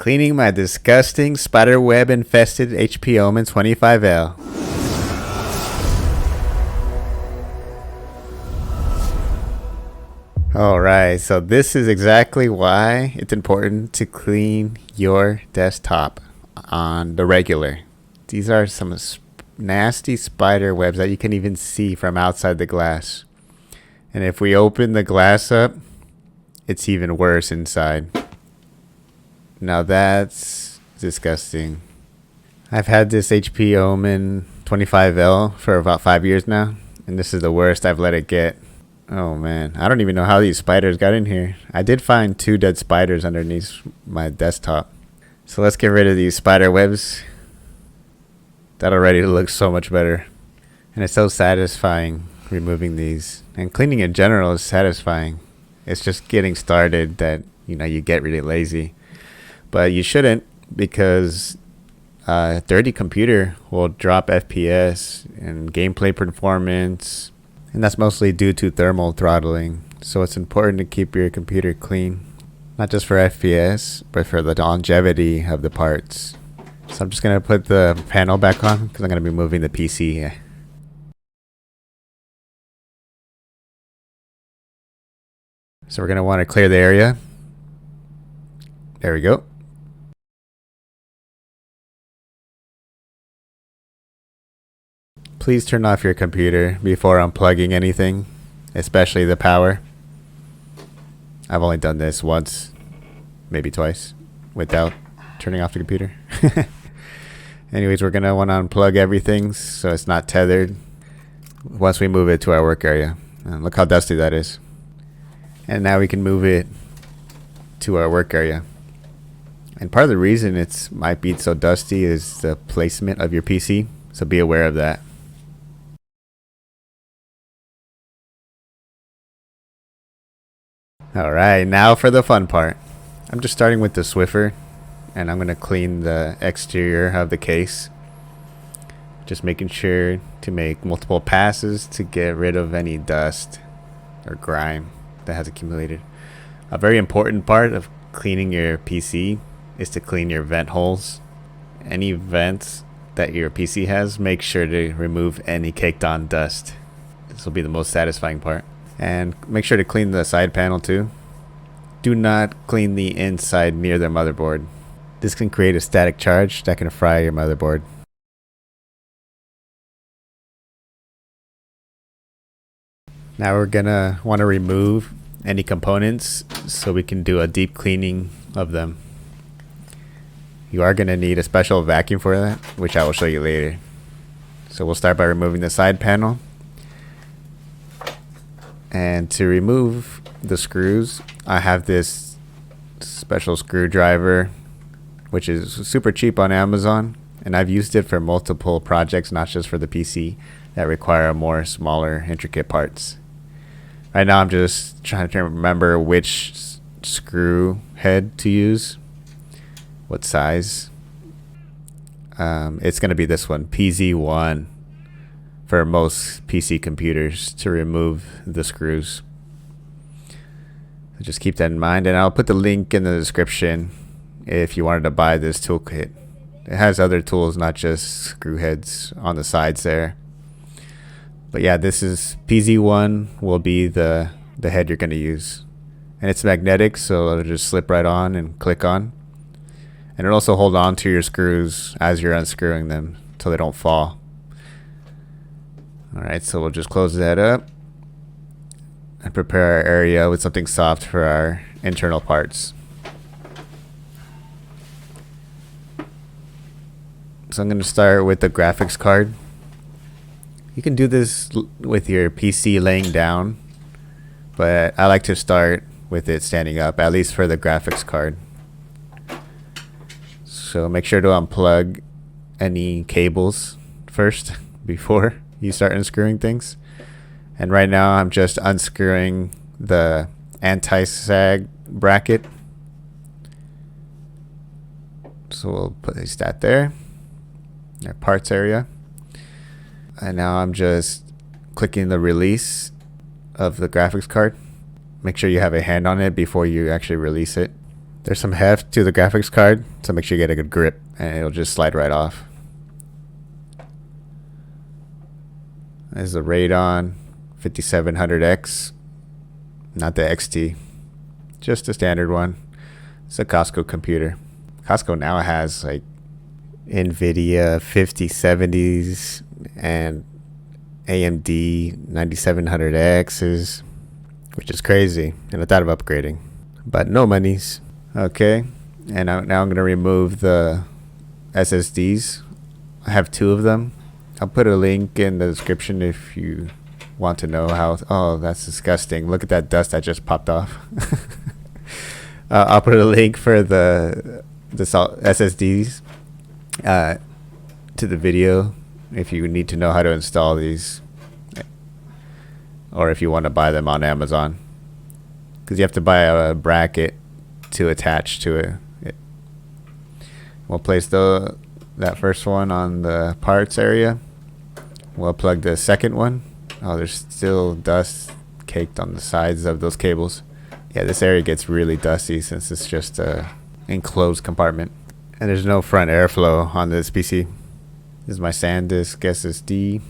Cleaning my disgusting spiderweb infested HP Omen 25L. Alright, so this is exactly why it's important to clean your desktop on the regular. These are some nasty spider webs that you can even see from outside the glass. And if we open the glass up, it's even worse inside. Now that's disgusting. I've had this HP Omen 25L for about 5 years now, and this is the worst I've let it get. Oh man, I don't even know how these spiders got in here. I did find 2 dead spiders underneath my desktop. So let's get rid of these spider webs. That already looks so much better. And it's so satisfying removing these. And cleaning in general is satisfying. It's just getting started that, you get really lazy. But you shouldn't, because a dirty computer will drop FPS and gameplay performance. And that's mostly due to thermal throttling. So it's important to keep your computer clean. Not just for FPS, but for the longevity of the parts. So I'm just going to put the panel back on because I'm going to be moving the PC. So we're going to want to clear the area. There we go. Please turn off your computer before unplugging anything, especially the power. I've only done this once, maybe twice, without turning off the computer. Anyways, we're going to want to unplug everything so it's not tethered once we move it to our work area. And look how dusty that is. And now we can move it to our work area. And part of the reason it might be so dusty is the placement of your PC, so be aware of that. Alright, now for the fun part. I'm just starting with the Swiffer, and I'm going to clean the exterior of the case. Just making sure to make multiple passes to get rid of any dust or grime that has accumulated. A very important part of cleaning your PC is to clean your vent holes. Any vents that your PC has, make sure to remove any caked on dust. This will be the most satisfying part. And make sure to clean the side panel too. Do not clean the inside near the motherboard. This can create a static charge that can fry your motherboard. Now we're gonna want to remove any components so we can do a deep cleaning of them. You are gonna need a special vacuum for that, which I will show you later. So we'll start by removing the side panel. And to remove the screws, I have this special screwdriver, which is super cheap on Amazon, and I've used it for multiple projects, not just for the PC, that require more smaller, intricate parts. Right now I'm just trying to remember which screw head to use, what size. It's going to be this one, PZ1, for most PC computers, to remove the screws. So just keep that in mind, and I'll put the link in the description if you wanted to buy this toolkit. It has other tools, not just screw heads on the sides there. But yeah, this is PZ1 will be the head you're going to use. And it's magnetic, so it'll just slip right on and click on. And it'll also hold on to your screws as you're unscrewing them so they don't fall. Alright, so we'll just close that up and prepare our area with something soft for our internal parts. So I'm going to start with the graphics card. You can do this with your PC laying down, but I like to start with it standing up, at least for the graphics card. So make sure to unplug any cables first before you start unscrewing things. And right now I'm just unscrewing the anti-sag bracket. So we'll place that there, our parts area. And now I'm just clicking the release of the graphics card. Make sure you have a hand on it before you actually release it. There's some heft to the graphics card, so make sure you get a good grip and it'll just slide right off. There's the Radeon 5700X, not the XT, just a standard one. It's a Costco computer. Costco now has like NVIDIA 5070s and AMD 9700Xs, which is crazy, and I thought of upgrading, but no monies. Okay, and now I'm going to remove the SSDs. I have 2 of them. I'll put a link in the description if you want to know how. Oh, that's disgusting. Look at that dust that just popped off. I'll put a link for the SSDs to the video if you need to know how to install these, or if you want to buy them on Amazon, because you have to buy a bracket to attach to it. We'll place that first one on the parts area. We'll plug the second one. Oh, there's still dust caked on the sides of those cables. Yeah, this area gets really dusty since it's just a enclosed compartment. And there's no front airflow on this PC. This is my SanDisk SSD.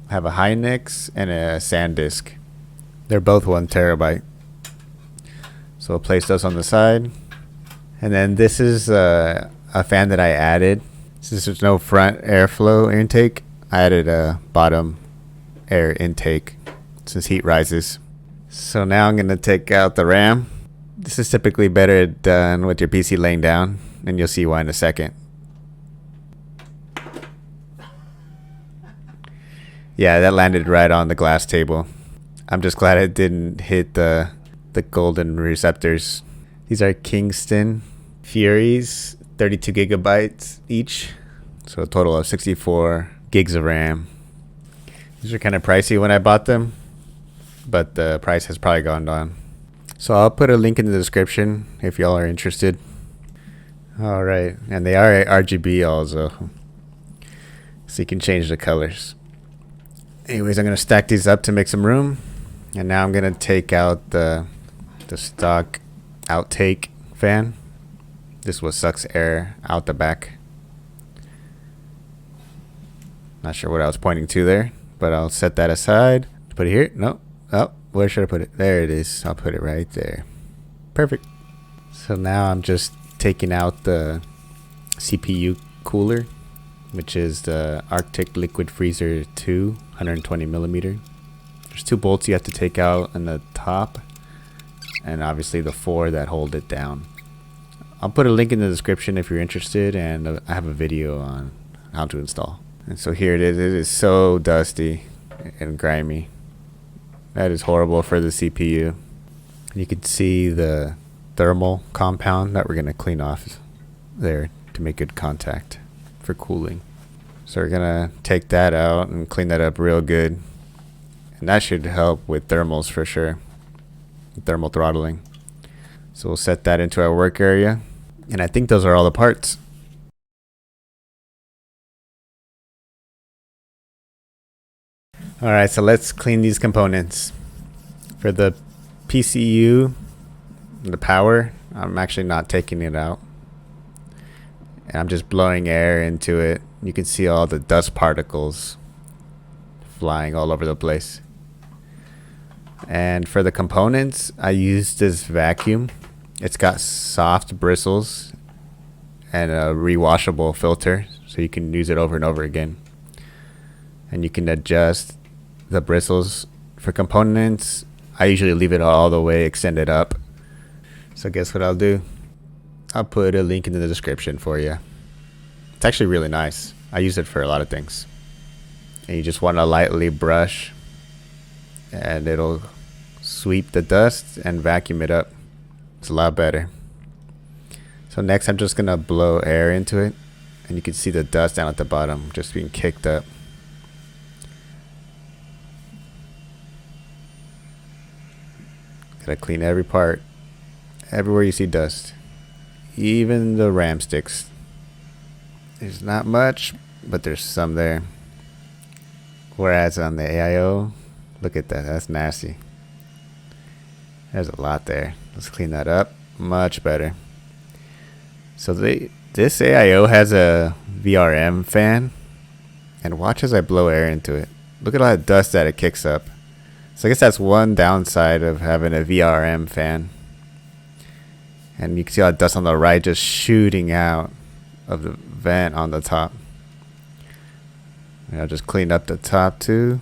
I have a Hynix and a SanDisk. They're both 1 terabyte. So I'll place those on the side. And then this is a fan that I added. Since there's no front airflow intake, I added a bottom air intake since heat rises. So now I'm going to take out the RAM. This is typically better done with your PC laying down, and you'll see why in a second. Yeah, that landed right on the glass table. I'm just glad it didn't hit the golden receptors. These are Kingston Furies, 32 gigabytes each, so a total of 64 gigs of RAM. These are kind of pricey when I bought them, but the price has probably gone down. So I'll put a link in the description if y'all are interested. All right, and they are RGB also, so you can change the colors. Anyways, I'm gonna stack these up to make some room, and now I'm gonna take out the stock outtake fan. This what sucks air out the back. Not sure what I was pointing to there, but I'll set that aside. Put it here. No. Oh, where should I put it? There it is. I'll put it right there. Perfect. So now I'm just taking out the CPU cooler, which is the Arctic Liquid Freezer 2, 120 millimeter. There's 2 bolts you have to take out on the top, and obviously the 4 that hold it down. I'll put a link in the description if you're interested, and I have a video on how to install. And so here it is. It is so dusty and grimy. That is horrible for the CPU. You can see the thermal compound that we're going to clean off there to make good contact for cooling. So we're going to take that out and clean that up real good. And that should help with thermals for sure. Thermal throttling. So we'll set that into our work area. And I think those are all the parts. Alright, so let's clean these components. For the PCU, the power, I'm actually not taking it out. And I'm just blowing air into it. You can see all the dust particles flying all over the place. And for the components, I use this vacuum. It's got soft bristles and a rewashable filter, so you can use it over and over again. And you can adjust the bristles. For components, I usually leave it all the way extended up. So guess what I'll do? I'll put a link in the description for you. It's actually really nice. I use it for a lot of things. And you just want to lightly brush, and it'll sweep the dust and vacuum it up. It's a lot better. So next I'm just gonna blow air into it, and you can see the dust down at the bottom just being kicked up. Gotta clean every part, everywhere you see dust, even the RAM sticks. There's not much, but there's some there. Whereas on the AIO, look at that, that's nasty. There's a lot there. Let's clean that up. Much better. So this AIO has a VRM fan, and watch as I blow air into it. Look at all that dust that it kicks up. So I guess that's one downside of having a VRM fan. And you can see all that dust on the right just shooting out of the vent on the top. And I'll just clean up the top too.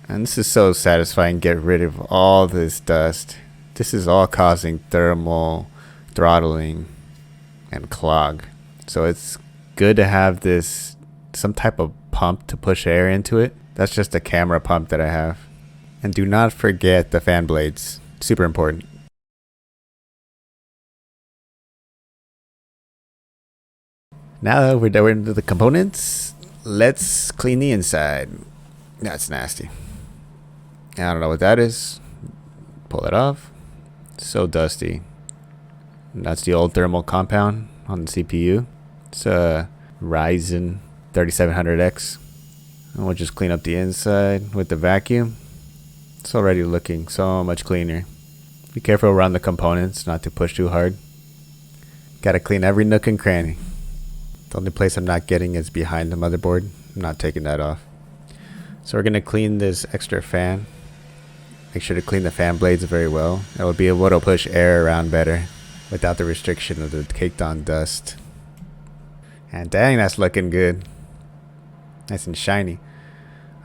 And this is so satisfying, get rid of all this dust. This is all causing thermal throttling and clog. So it's good to have this, some type of pump to push air into it. That's just a camera pump that I have. And do not forget the fan blades, super important. Now that we're into the components, let's clean the inside. That's nasty. I don't know what that is. Pull it off. So dusty. And that's the old thermal compound on the CPU. It's a Ryzen 3700X. And we'll just clean up the inside with the vacuum. It's already looking so much cleaner. Be careful around the components, not to push too hard. Gotta clean every nook and cranny. The only place I'm not getting is behind the motherboard. I'm not taking that off. So we're gonna clean this extra fan. Make sure to clean the fan blades very well. That will be able to push air around better without the restriction of the caked on dust. And dang, that's looking good. Nice and shiny.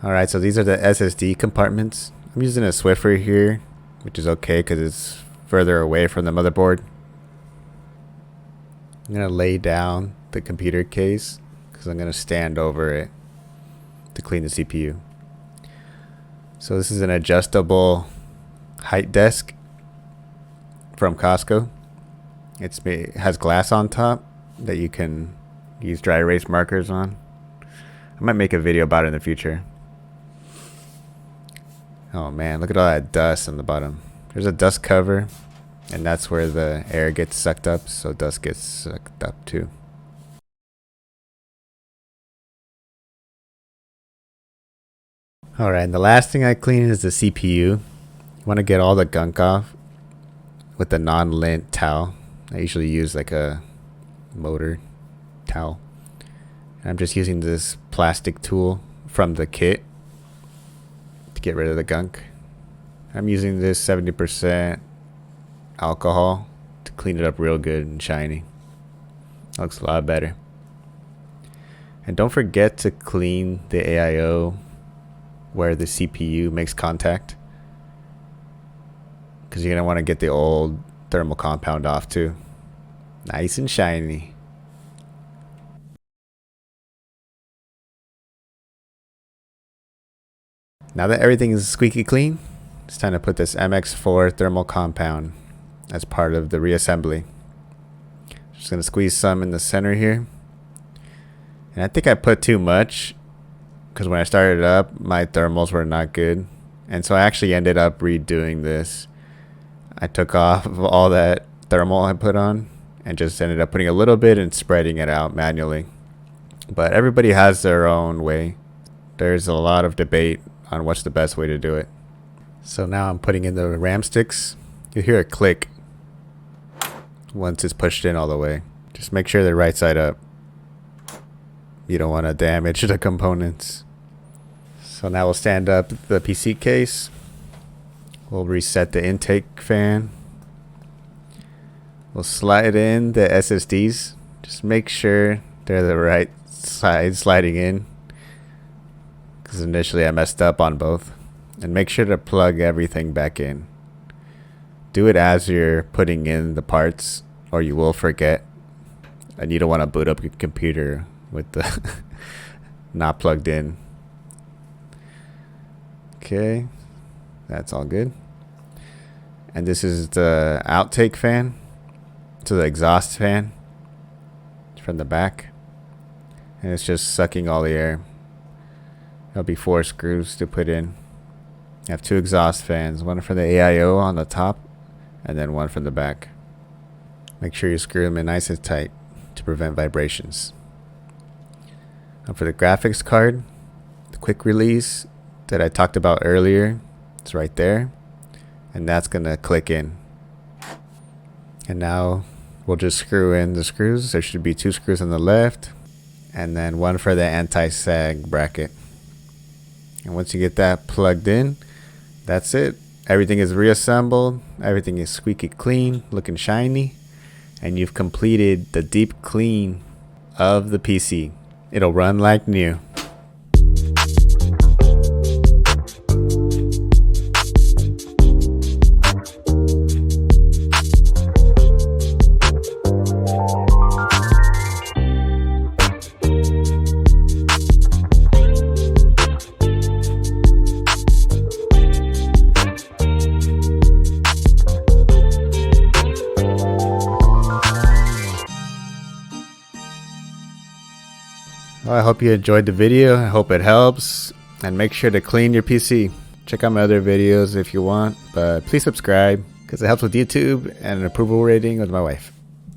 Alright, so these are the SSD compartments. I'm using a Swiffer here, which is okay because it's further away from the motherboard. I'm gonna lay down the computer case because I'm gonna stand over it to clean the CPU. So this is an adjustable height desk from Costco. It has glass on top that you can use dry erase markers on. I might make a video about it in the future. Oh man, look at all that dust on the bottom. There's a dust cover, and that's where the air gets sucked up, so dust gets sucked up too. Alright, and the last thing I clean is the CPU. You want to get all the gunk off with the non-lint towel. I usually use like a motor towel. And I'm just using this plastic tool from the kit to get rid of the gunk. I'm using this 70% alcohol to clean it up real good and shiny. Looks a lot better. And don't forget to clean the AIO where the CPU makes contact, because you're going to want to get the old thermal compound off too. Nice and shiny. Now that everything is squeaky clean, it's time to put this MX4 thermal compound as part of the reassembly. Just going to squeeze some in the center here. And I think I put too much, because when I started up, my thermals were not good. And so I actually ended up redoing this. I took off all that thermal I put on and just ended up putting a little bit and spreading it out manually. But everybody has their own way. There's a lot of debate on what's the best way to do it. So now I'm putting in the RAM sticks. You'll hear a click once it's pushed in all the way. Just make sure they're right side up. You don't want to damage the components. So now we'll stand up the PC case. We'll reset the intake fan. We'll slide in the SSDs. Just make sure they're the right side sliding in, because initially I messed up on both. And make sure to plug everything back in. Do it as you're putting in the parts, or you will forget. And you don't want to boot up your computer with the not plugged in. Okay, that's all good. And this is the outtake fan, so the exhaust fan from the back, and it's just sucking all the air. There'll be 4 screws to put in. I have 2 exhaust fans, one for the AIO on the top and then one from the back. Make sure you screw them in nice and tight to prevent vibrations. And for the graphics card, the quick release that I talked about earlier, it's right there, and that's gonna click in. And now We'll just screw in the screws. There should be 2 screws on the left and then 1 for the anti-sag bracket. And once you get that plugged in, that's it. Everything is reassembled. Everything is squeaky clean, looking shiny. And you've completed the deep clean of the PC. It'll run like new. Well, I hope you enjoyed the video. I hope it helps. And make sure to clean your PC. Check out my other videos if you want. But please subscribe because it helps with YouTube and an approval rating with my wife.